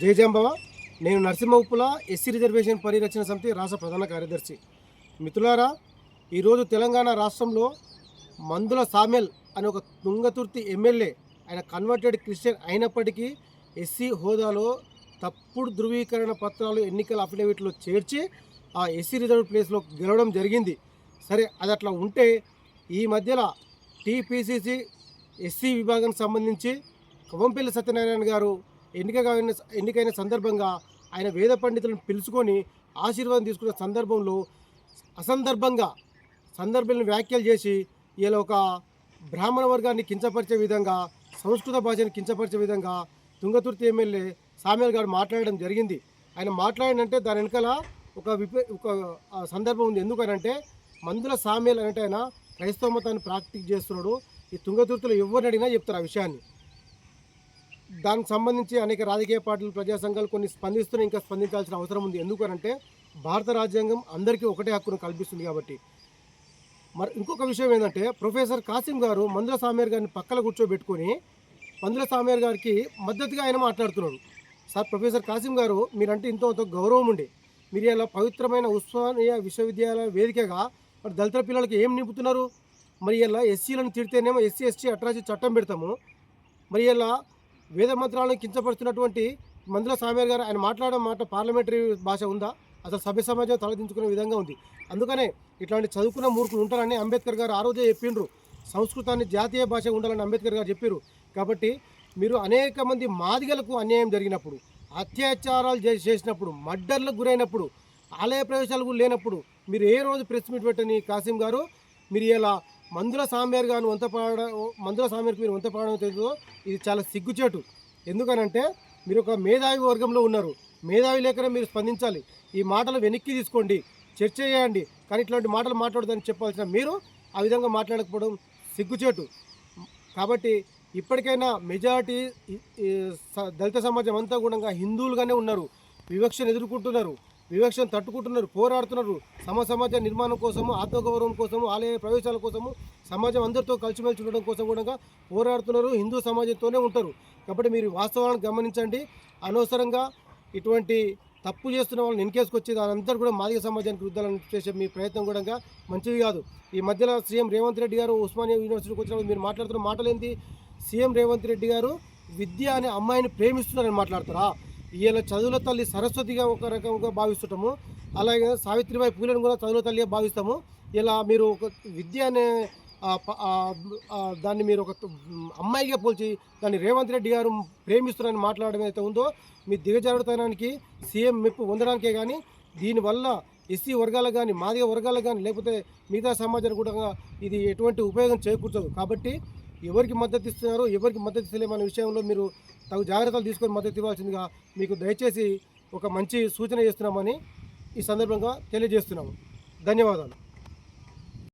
జయజాంబవ. నేను నరసింహపుల SC reservation పరిరక్షణ సమితి రాష్ట్ర ప్రధాన కార్యదర్శి. మిత్రులారా, ఈరోజు తెలంగాణ రాష్ట్రంలో మందుల సామెల్ అనే ఒక తుంగతుర్తి ఎమ్మెల్యే, ఆయన కన్వర్టెడ్ క్రిస్టియన్ అయినప్పటికీ ఎస్సీ హోదాలో తప్పుడు ధృవీకరణ పత్రాలు ఎన్నికల అఫిడవిట్లో చేర్చి ఆ ఎస్సీ రిజర్వ్ ప్లేస్లో గెలవడం జరిగింది. సరే, అది అట్లా ఉంటే ఈ మధ్యలో టీపీసీసీ ఎస్సీ విభాగానికి సంబంధించి కొవంపల్లి సత్యనారాయణ గారు ఎన్నికైన సందర్భంగా ఆయన వేద పండితులను పిలుచుకొని ఆశీర్వాదం తీసుకున్న సందర్భంలో సందర్భాలను వ్యాఖ్యలు చేసి ఇలా ఒక బ్రాహ్మణ వర్గాన్ని కించపరిచే విధంగా, సంస్కృత భాషను కించపరిచే విధంగా తుంగతుర్తి ఎమ్మెల్యే సామ్యాల్ గారు మాట్లాడడం జరిగింది. ఆయన మాట్లాడినంటే దాని వెనకాల ఒక సందర్భం ఉంది. ఎందుకనంటే మందుల సామ్యాల్ అంటే ఆయన క్రైస్తవ మతాన్ని ప్రాక్టీస్ చేస్తున్నాడు. ఈ తుంగతుర్తిలో ఎవరిని అడిగినా చెప్తారు ఆ విషయాన్ని. దానికి సంబంధించి అనేక రాజకీయ పార్టీలు, ప్రజా సంఘాలు కొన్ని స్పందిస్తున్నాయి, ఇంకా స్పందించాల్సిన అవసరం ఉంది. ఎందుకనంటే భారత రాజ్యాంగం అందరికీ ఒకటే హక్కును కల్పిస్తుంది కాబట్టి. మరి ఇంకొక విషయం ఏంటంటే, ప్రొఫెసర్ కాసిం గారు మందుల సామ్యాల్ గారిని పక్కన కూర్చోబెట్టుకొని మందుల సామ్యాల్ గారికి మద్దతుగా ఆయన మాట్లాడుతున్నాడు. సార్, ప్రొఫెసర్ కాసిం గారు, మీరంటే ఇంత గౌరవం ఉండే, మీరు ఇలా పవిత్రమైన ఉస్మానియా విశ్వవిద్యాలయ వేదికగా మరి దళితుల పిల్లలకి ఏం నింపుతున్నారు? మరి ఇలా ఎస్సీలను తిడితేనేమో ఎస్సీ ఎస్టీ అట్రాసిటీ చట్టం పెడతాము. మరి ఇలా వేద మంత్రాలను కించపరుస్తున్నటువంటి మందుల సామ్యాల్ గారు ఆయన మాట్లాడే మాట పార్లమెంటరీ భాష ఉందా? అసలు సభ్య సమాజం తలదించుకునే విధంగా ఉంది. అందుకనే ఇట్లాంటి చదువుకున్న మూర్ఖులు ఉంటారని అంబేద్కర్ గారు ఆ రోజే చెప్పిండ్రు. సంస్కృతాన్ని జాతీయ భాష ఉండాలని అంబేద్కర్ గారు చెప్పారు. కాబట్టి మీరు అనేక మంది మాదిగలకు అన్యాయం జరిగినప్పుడు, అత్యాచారాలు చేసినప్పుడు, మర్డర్లకు గురైనప్పుడు, ఆలయ ప్రవేశాలకు లేనప్పుడు మీరు ఏ రోజు ప్రెస్ మీట్ పెట్టని కాసిం గారు, మీరు ఇలా మందుల సామ్యాల్ గారు మందుల సామ్యాల్కి మీరు వంతపాడడం తెలియదో ఇది చాలా సిగ్గుచేటు. ఎందుకనంటే మీరు ఒక మేధావి వర్గంలో ఉన్నారు. మేధావి లేకనే మీరు స్పందించాలి. ఈ మాటలు వెనక్కి తీసుకోండి, చర్చ చేయండి. కానీ ఇట్లాంటి మాటలు మాట్లాడదని చెప్పాల్సిన మీరు ఆ విధంగా మాట్లాడకపోవడం సిగ్గుచేటు. కాబట్టి ఇప్పటికైనా మెజారిటీ దళిత సమాజం అంతా కూడా హిందువులుగానే ఉన్నారు. వివక్షను ఎదుర్కొంటున్నారు, వివక్షను తట్టుకుంటున్నారు, పోరాడుతున్నారు. సమాజ నిర్మాణం కోసము, ఆత్మగౌరవం కోసము, ఆలయ ప్రవేశాల కోసము, సమాజం అందరితో కలిసిమెలిసి ఉండడం కోసం కూడా పోరాడుతున్నారు. హిందూ సమాజంతోనే ఉంటారు. కాబట్టి మీరు వాస్తవాలను గమనించండి. అనవసరంగా ఇటువంటి తప్పు చేస్తున్న వాళ్ళని వెనకేసుకొచ్చి దానంతా కూడా మాదిగ సమాజానికి రుద్దాలని చేసే మీ ప్రయత్నం కూడా మంచిది కాదు. ఈ మధ్యలో సీఎం రేవంత్ రెడ్డి గారు ఉస్మానియా యూనివర్సిటీకి వచ్చినప్పుడు మీరు మాట్లాడుతున్న మాటలేంటి? సీఎం రేవంత్ రెడ్డి గారు విద్య అనే అమ్మాయిని ప్రేమిస్తున్నారని మాట్లాడతారా? ఈయన చదువుల తల్లి సరస్వతిగా ఒక రకంగా భావిస్తుంటాము, అలాగే సావిత్రిబాయి పూలను కూడా చదువుల తల్లిగా భావిస్తాము. ఇలా మీరు ఒక విద్య అనే దాన్ని మీరు ఒక అమ్మాయిగా పోల్చి దాన్ని రేవంత్ రెడ్డి గారు ప్రేమిస్తున్నారని మాట్లాడడం అయితే ఉందో మీ దిగజారుడుతనానికి సీఎం మెప్పు పొందడానికే. కానీ దీనివల్ల ఎస్సీ వర్గాలకు కానీ, మాదిగ వర్గాలకు కానీ, లేకపోతే మిగతా సమాజానికి కూడా ఇది ఎటువంటి ఉపయోగం చేకూర్చదు. కాబట్టి ఎవరికి మద్దతు ఇస్తున్నారో, ఎవరికి మద్దతు ఇస్తలేమనే విషయంలో మీరు తగు జాగ్రత్తలు తీసుకొని మద్దతు ఇవ్వాల్సిందిగా మీకు దయచేసి ఒక మంచి సూచన చేస్తున్నామని ఈ సందర్భంగా తెలియజేస్తున్నాము. ధన్యవాదాలు.